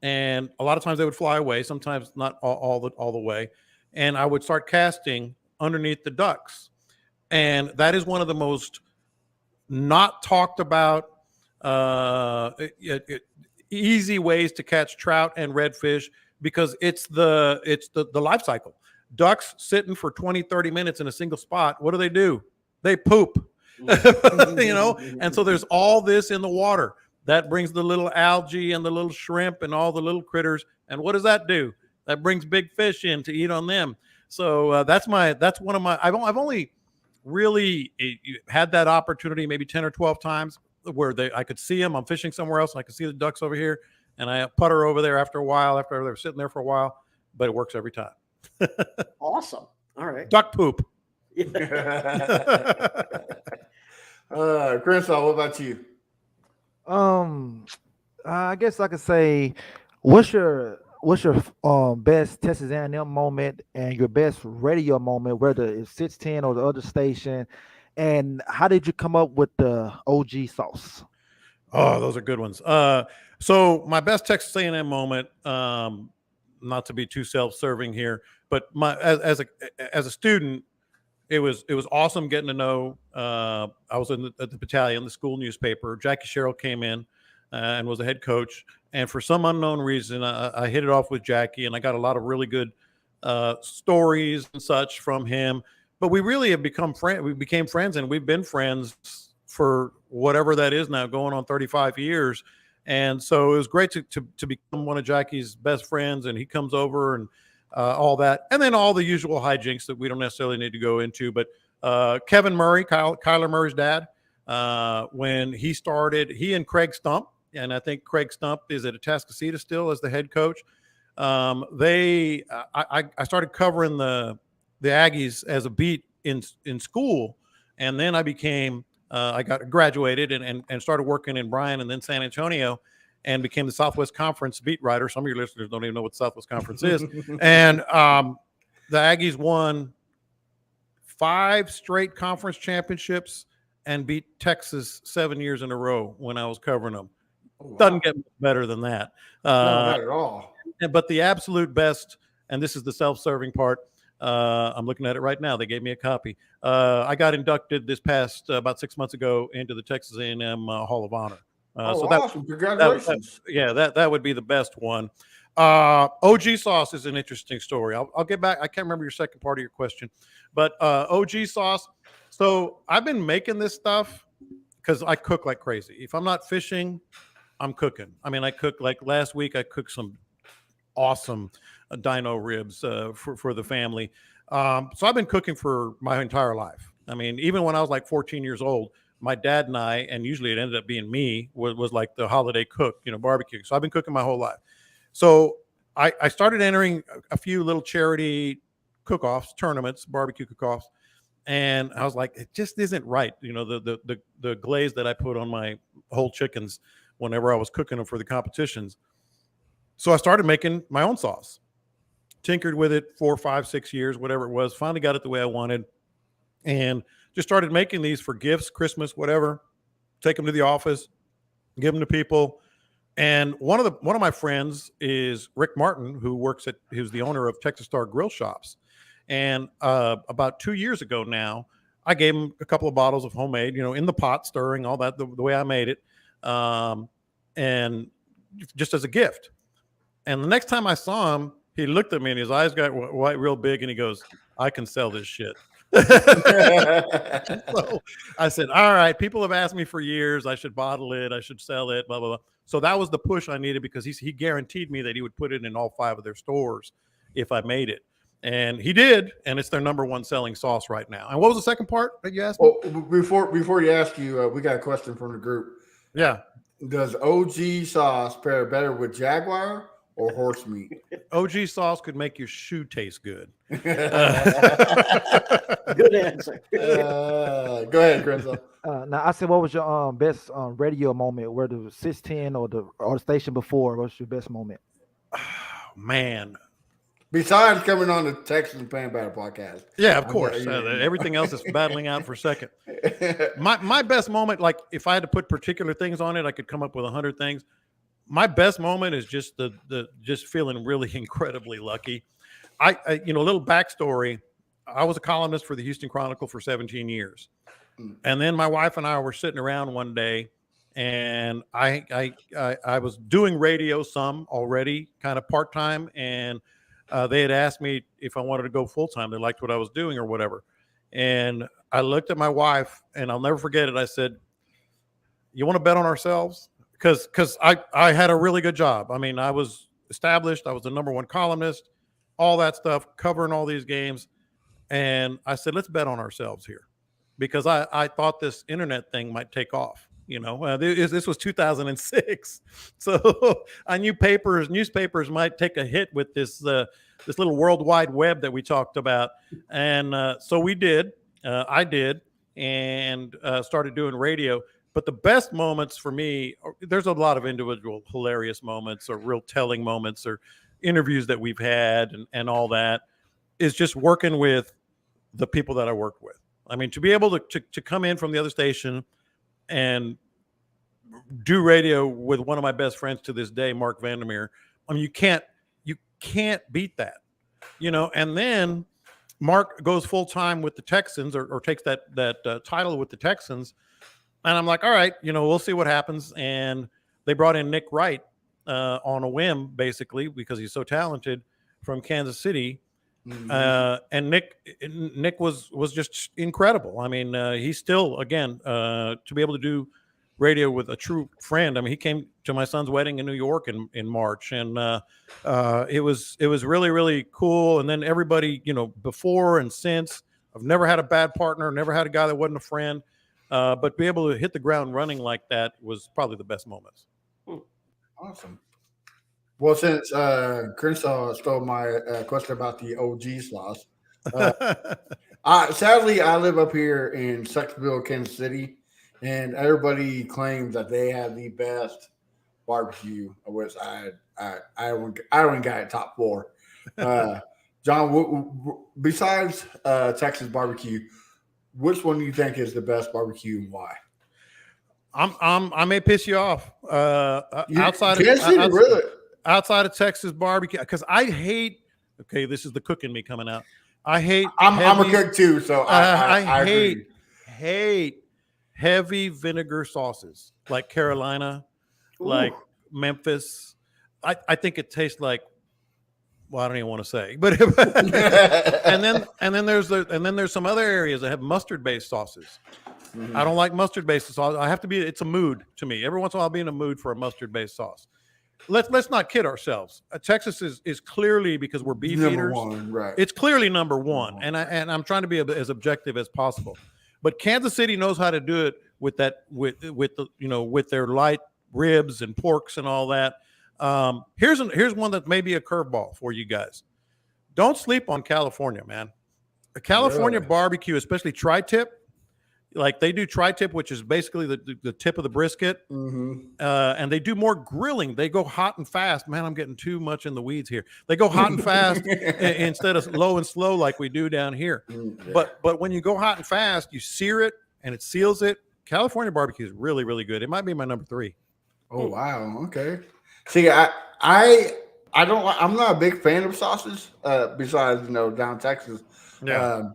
and a lot of times they would fly away, sometimes not all the way. And I would start casting underneath the ducks. And that is one of the most not talked about easy ways to catch trout and redfish, because it's the life cycle. Ducks sitting for 20, 30 minutes in a single spot. What do? They poop, and so there's all this in the water that brings the little algae and the little shrimp and all the little critters. And what does that do? That brings big fish in to eat on them. So that's one of my, I've only really had that opportunity maybe 10 or 12 times where I could see them. I'm fishing somewhere else and I could see the ducks over here, and I putter over there after they're sitting there for a while, but it works every time. Awesome. All right. Duck poop. Crenshaw, what about you? I guess I could say, what's your best Texas A&M moment and your best radio moment, whether it's 610 or the other station, and how did you come up with the OG sauce? Oh, those are good ones. So my best Texas A&M moment, not to be too self-serving here, but as a student, it was awesome getting to know. I was at the battalion, the school newspaper. Jackie Sherrill came in and was a head coach, and for some unknown reason, I hit it off with Jackie, and I got a lot of really good stories and such from him. But we really have become friends. We became friends, and we've been friends for whatever that is now, going on 35 years. And so it was great to become one of Jackie's best friends, and he comes over and all that. And then all the usual hijinks that we don't necessarily need to go into. But Kevin Murray, Kyler Murray's dad, when he started, he and Craig Stump, and I think Craig Stump is at Atascocita still as the head coach. I started covering the Aggies as a beat in school, and then I became I got graduated and started working in Bryan and then San Antonio, and became the Southwest Conference beat writer. Some of your listeners don't even know what the Southwest Conference is. And the Aggies won 5 straight conference championships and beat Texas 7 years in a row when I was covering them. Oh, wow. Doesn't get better than that. No, not at all. But the absolute best, and this is the self-serving part, I'm looking at it right now. They gave me a copy. I got inducted this past about 6 months ago into the Texas A&M Hall of Honor. So awesome. Congratulations. That would be the best one. OG sauce is an interesting story. I'll get back. I can't remember your second part of your question, but OG sauce. So I've been making this stuff because I cook like crazy. If I'm not fishing, I'm cooking. I mean, I cook like last week. I cooked some awesome dino ribs for the family. So I've been cooking for my entire life. I mean, even when I was like 14 years old, my dad and I, and usually it ended up being me, was like the holiday cook, barbecue. So I've been cooking my whole life. So I started entering a few little charity cook-offs, tournaments, barbecue cook-offs. And I was like, it just isn't right. The glaze that I put on my whole chickens whenever I was cooking them for the competitions. So I started making my own sauce, tinkered with it 4, 5, 6 years, whatever it was, finally got it the way I wanted. And just started making these for gifts, Christmas, whatever, take them to the office. give them to people. And one of my friends is Rick Martin, who's the owner of Texas Star Grill Shops. And about 2 years ago now, I gave him a couple of bottles of homemade, in the pot, stirring, all that, the way I made it, and just as a gift. And the next time I saw him, he looked at me and his eyes got white real big, and he goes, "I can sell this shit." So I said, all right, people have asked me for years, I should bottle it, I should sell it, blah, blah, blah. So that was the push I needed, because he guaranteed me that he would put it in all 5 of their stores if I made it. And he did, and it's their number 1 selling sauce right now. And what was the second part that you asked me? Well, before you ask you, we got a question from the group. Yeah. Does OG sauce pair better with Jaguar or horse meat? OG sauce could make your shoe taste good. Good answer. Go ahead, Chris. Now I said, what was your best radio moment? Where the 610 or the station before? What's your best moment? Oh, man. Besides coming on the Texans Pan Battle podcast. Yeah, of course. Everything else is battling out for second. My best moment, like if I had to put particular things on it, I could come up with 100 things. My best moment is just just feeling really incredibly lucky. I a little backstory. I was a columnist for the Houston Chronicle for 17 years. And then my wife and I were sitting around one day, and I was doing radio some already, kind of part-time, and they had asked me if I wanted to go full-time. They liked what I was doing or whatever. And I looked at my wife, and I'll never forget it. I said, "You want to bet on ourselves?" Because I had a really good job. I mean, I was established. I was the number 1 columnist, all that stuff, covering all these games. And I said, let's bet on ourselves here, because I thought this internet thing might take off. This was 2006. So I knew newspapers might take a hit with this little World Wide Web that we talked about. And so we did. I did, and started doing radio. But the best moments for me, there's a lot of individual hilarious moments or real telling moments or interviews that we've had and all that, is just working with the people that I work with. I mean, to be able to come in from the other station and do radio with one of my best friends to this day, Mark Vandermeer. I mean, you can't beat that, and then Mark goes full time with the Texans or takes that title with the Texans. And I'm like, all right, we'll see what happens. And they brought in Nick Wright on a whim, basically, because he's so talented, from Kansas City. Mm-hmm. And Nick was just incredible. I mean, he's still, again, to be able to do radio with a true friend. I mean, he came to my son's wedding in New York in March, and it was really, really cool. And then everybody, before and since, I've never had a bad partner, never had a guy that wasn't a friend. But be able to hit the ground running like that was probably the best moments. Awesome. Well, since Crenshaw stole my question about the OG sauce, sadly, I live up here in Sexville, Kansas City, and everybody claims that they have the best barbecue, which I don't got it top 4. John, besides Texas barbecue, which one do you think is the best barbecue and why? I may piss you off. Outside of Texas barbecue, because I hate. Okay, this is the cook in me coming out. I hate. I'm a cook too, so I hate heavy vinegar sauces like Carolina, like Memphis. I think it tastes like. Well, I don't even want to say, but and then there's some other areas that have mustard-based sauces. Mm-hmm. I don't like mustard-based sauce. It's a mood to me. Every once in a while, I'll be in a mood for a mustard-based sauce. Let's not kid ourselves. Texas is clearly, because we're beef eaters. One, right. It's clearly number 1, and I'm trying to be as objective as possible. But Kansas City knows how to do it with their light ribs and porks and all that. Here's one that may be a curveball for you guys. Don't sleep on California, man. A California barbecue, especially tri-tip, like they do tri-tip, which is basically the tip of the brisket. Mm-hmm. And they do more grilling. They go hot and fast. Man, I'm getting too much in the weeds here. They go hot and fast instead of low and slow like we do down here. Mm-hmm. But when you go hot and fast, you sear it and it seals it. California barbecue is really, really good. It might be my number 3. Oh wow. Okay. See, I'm not a big fan of sausage. Besides, down Texas. Yeah.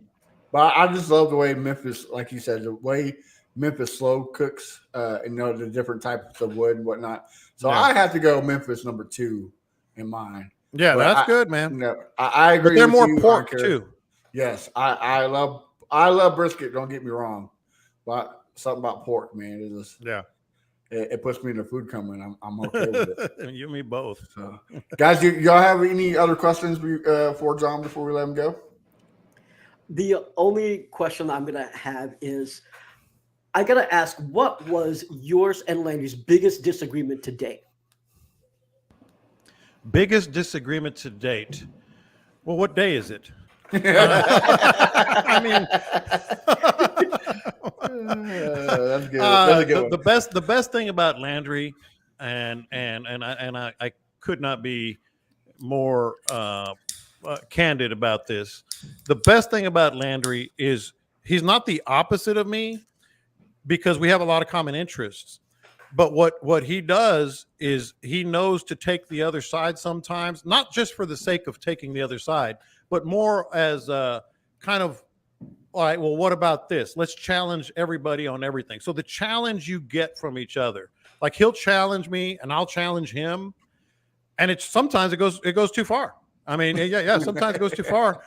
But I just love the way Memphis, like you said, the way Memphis slow cooks. The different types of wood and whatnot. So Yeah. I have to go Memphis number 2 in mine. Yeah, But that's good, man. I agree. But they're with more you. pork too. Yes, I love brisket. Don't get me wrong, but something about pork, man, it just it puts me in the food coming. I'm okay with it. You and me both. So, guys, y'all have any other questions for John before we let him go? The only question I'm going to have is, I got to ask, what was yours and Landry's biggest disagreement to date? Biggest disagreement to date. Well, what day is it? I mean, that's good. That's a good one. The best thing about Landry, and I could not be more candid about this. The best thing about Landry is he's not the opposite of me, because we have a lot of common interests. But what he does is he knows to take the other side sometimes, not just for the sake of taking the other side, but more as a kind of, all right, well, what about this? Let's challenge everybody on everything. So the challenge you get from each other, like he'll challenge me and I'll challenge him. And sometimes it goes too far. I mean, yeah. Sometimes it goes too far.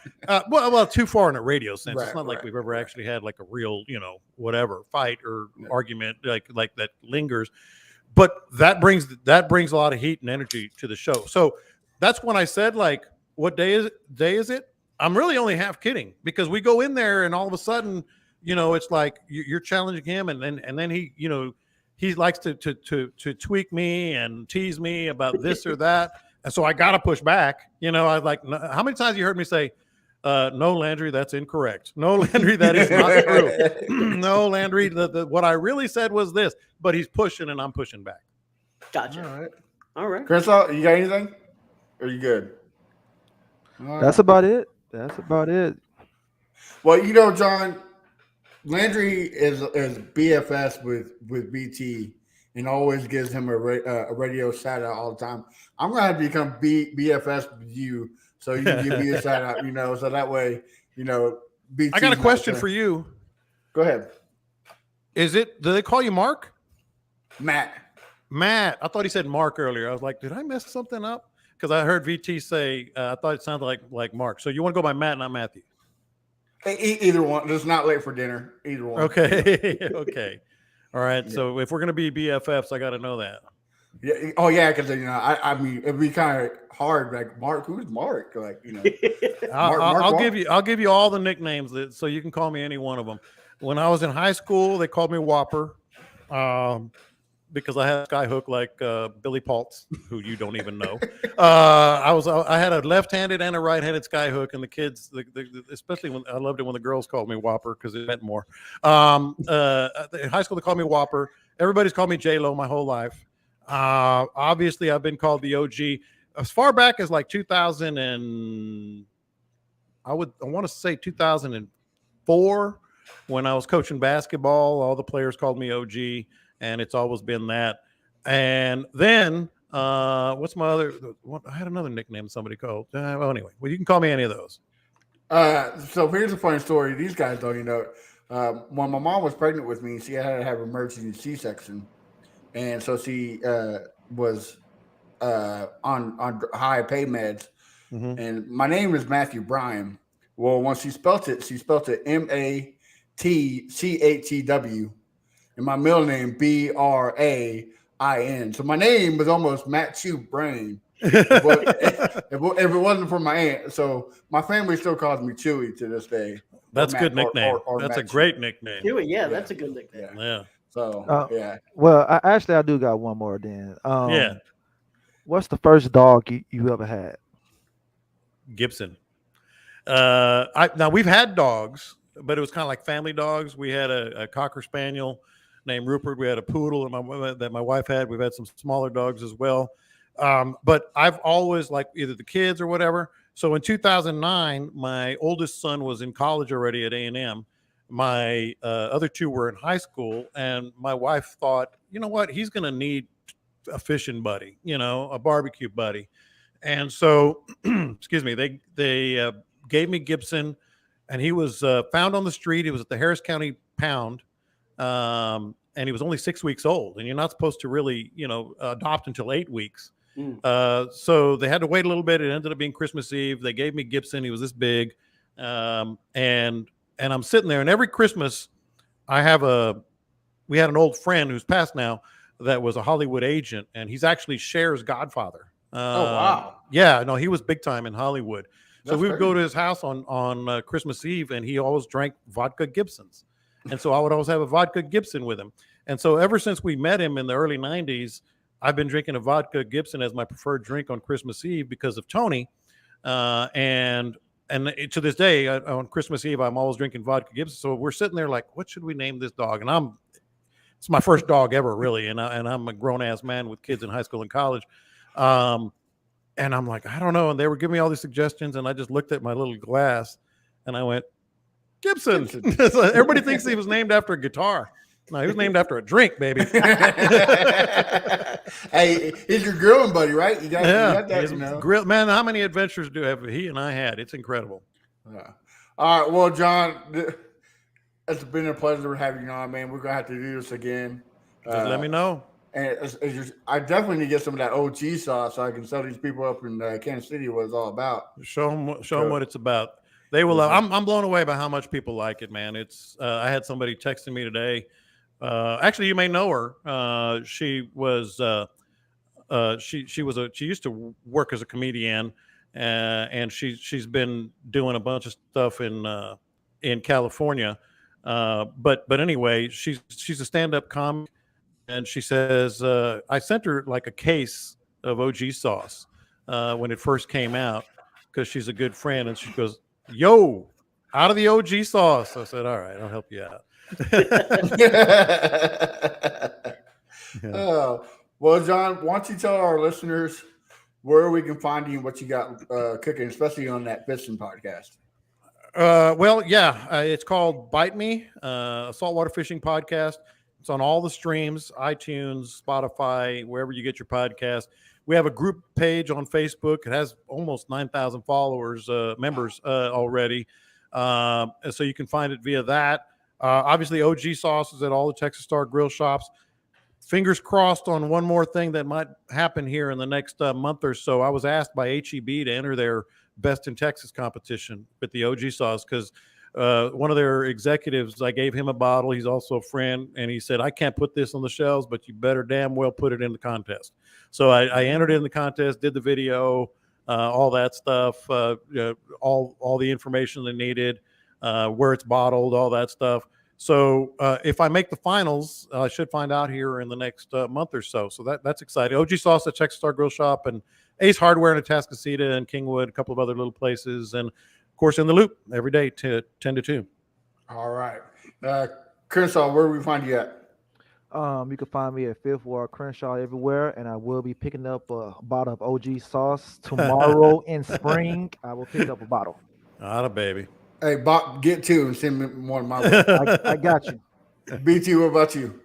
Well, too far in a radio sense. Right, it's not like right, we've ever actually had like a real, whatever fight or argument like that lingers. But that brings a lot of heat and energy to the show. So that's when I said, like, what day is it? I'm really only half kidding, because we go in there and all of a sudden, it's like you're challenging him, and then he, he likes to tweak me and tease me about this or that. And so I got to push back. I was like, how many times you heard me say, no, Landry, that's incorrect. No, Landry, that is not true. No, Landry, what I really said was this. But he's pushing and I'm pushing back. Gotcha. All right. Chris, you got anything? Or are you good? That's about it. Well, John, Landry is BFS with BT and always gives him a radio shout out all the time. I'm gonna have to become BFS with you, so you can give me a shout out. So that way, BT. I got a question for you. Go ahead. Do they call you Mark? Matt. I thought he said Mark earlier. I was like, did I mess something up? Because I heard VT say, I thought it sounded like Mark. So you want to go by Matt, not Matthew? Either one. It's not late for dinner. Either one. Okay. Okay. All right. Yeah. So if we're going to be BFFs, I got to know that. Yeah. Oh, yeah. Because, I mean, it'd be kind of hard. Like, Mark, who's Mark? Like, I'll give you all the nicknames so you can call me any one of them. When I was in high school, they called me Whopper. Because I had a skyhook like Billy Paltz, who you don't even know. I had a left-handed and a right-handed skyhook, and the kids, especially when I loved it when the girls called me Whopper because it meant more. In high school, they called me Whopper. Everybody's called me J-Lo my whole life. Obviously, I've been called the OG as far back as like 2000 and I want to say 2004 when I was coaching basketball. All the players called me OG. And it's always been that. And then, what's my other? I had another nickname somebody called. Well, anyway, you can call me any of those. So here's a funny story. These guys don't, when my mom was pregnant with me, she had to have emergency C-section, and so she was on high pay meds. Mm-hmm. And my name is Matthew Bryan. Well, when she spelled it MATCHEW. And my middle name, BRAIN. So my name was almost Matthew Brain. If it wasn't for my aunt. So my family still calls me Chewy to this day. That's a good nickname. That's a great nickname. Chewy, yeah, that's a good nickname. Yeah. So, yeah. Well, I do got one more then. Yeah. What's the first dog you ever had? Gibson. Now, we've had dogs, but it was kind of like family dogs. We had a Cocker Spaniel named Rupert. We had a poodle that my wife had. We've had some smaller dogs as well. But I've always liked either the kids or whatever. So in 2009, my oldest son was in college already at A&M. My other two were in high school. And my wife thought, you know what? He's going to need a fishing buddy, a barbecue buddy. And so, excuse me, they gave me Gibson, and he was found on the street. He was at the Harris County Pound, and he was only 6 weeks old. And you're not supposed to really, adopt until 8 weeks. So they had to wait a little bit. It ended up being Christmas Eve. They gave me Gibson. He was this big, and I'm sitting there. And every Christmas, we had an old friend who's passed now that was a Hollywood agent, and he's actually Cher's godfather. Oh, wow. Yeah, no, he was big time in Hollywood. So we would crazy. go to his house on Christmas Eve, and he always drank vodka Gibsons. And so I would always have a vodka Gibson with him. And so ever since we met him in the early 90s, I've been drinking a vodka Gibson as my preferred drink on Christmas Eve because of Tony. And to this day, on Christmas Eve, I'm always drinking vodka Gibson. So we're sitting there like, what should we name this dog? And it's my first dog ever, really. And I'm a grown-ass man with kids in high school and college. And I'm like, I don't know. And they were giving me all these suggestions, and I just looked at my little glass, and I went, Gibson. So everybody thinks he was named after a guitar. No, he was named after a drink, baby. Hey, he's your grilling buddy, right? You got that, Grill, man, how many adventures have he and I had? It's incredible. Yeah. All right. Well, John, it's been a pleasure having you on, man. We're going to have to do this again. Just let me know. And I definitely need to get some of that OG sauce so I can sell these people up in Kansas City what it's all about. Show them what it's about. They will. I'm blown away by how much people like it, man. It's. I had somebody texting me today. Actually, you may know her. She was. She used to work as a comedian, and she's been doing a bunch of stuff in California. But anyway, she's a stand-up comic. And she says, I sent her like a case of OG sauce when it first came out because she's a good friend. And she goes, yo, out of the OG sauce. I said, all right, I'll help you out. Yeah. Well, John, why don't you tell our listeners where we can find you and what you got cooking, especially on that fishing podcast? It's called Bite Me, a saltwater fishing podcast. It's on all the streams, iTunes, Spotify, wherever you get your podcast. We have a group page on Facebook. It has almost 9,000 followers, members already. So you can find it via that. Obviously, OG sauce is at all the Texas Star grill shops. Fingers crossed on one more thing that might happen here in the next month or so. I was asked by HEB to enter their Best in Texas competition with the OG sauce because one of their executives, I gave him a bottle. He's also a friend. And he said, I can't put this on the shelves, but you better damn well put it in the contest. So I entered in the contest, did the video, all that stuff, all the information they needed, where it's bottled, all that stuff. So if I make the finals, I should find out here in the next month or so. So that's exciting. OG Sauce at Texas Star Grill Shop and Ace Hardware in Atascocita and Kingwood, a couple of other little places. And, of course, in the Loop every day to 10 to 2. All right. Crenshaw, where do we find you at? You can find me at Fifth Ward Crenshaw everywhere, and I will be picking up a bottle of OG sauce tomorrow in spring. I will pick up a bottle. Atta baby. Hey, Bob, get two and send me one my way. I got you. BT, what about you?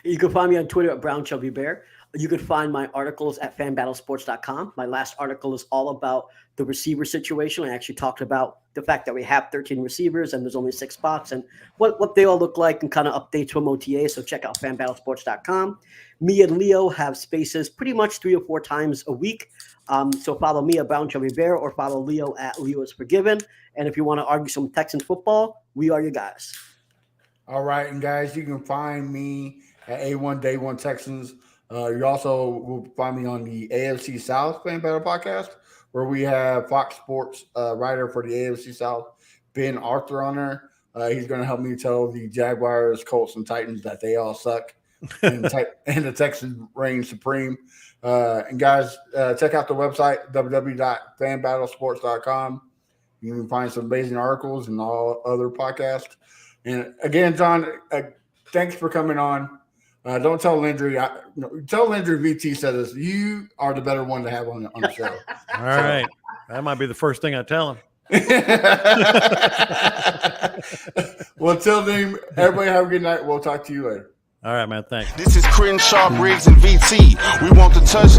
You can find me on Twitter at Brown Chubby Bear. You can find my articles at fanbattlesports.com. My last article is all about the receiver situation. I actually talked about the fact that we have 13 receivers and there's only 6 spots and what they all look like and kind of updates from OTA. So check out fanbattlesports.com. Me and Leo have spaces pretty much 3 or 4 times a week. So follow me at Brown Chubby Bear or follow Leo at Leo is Forgiven. And if you want to argue some Texans football, we are your guys. All right. And guys, you can find me at A1 Day 1 Texans. You also will find me on the AFC South Fan Battle Podcast, where we have Fox Sports writer for the AFC South, Ben Arthur, on there. He's going to help me tell the Jaguars, Colts, and Titans that they all suck, and the Texans reign supreme. And guys, check out the website, www.fanbattlesports.com. You can find some amazing articles and all other podcasts. And again, John, thanks for coming on. Don't tell Landry. Tell Landry VT said this. You are the better one to have on the show. All right. That might be the first thing I tell him. Well, till then, everybody have a good night. We'll talk to you later. All right, man. Thanks. This is Crenshaw, Briggs, and VT. We want the touchdown.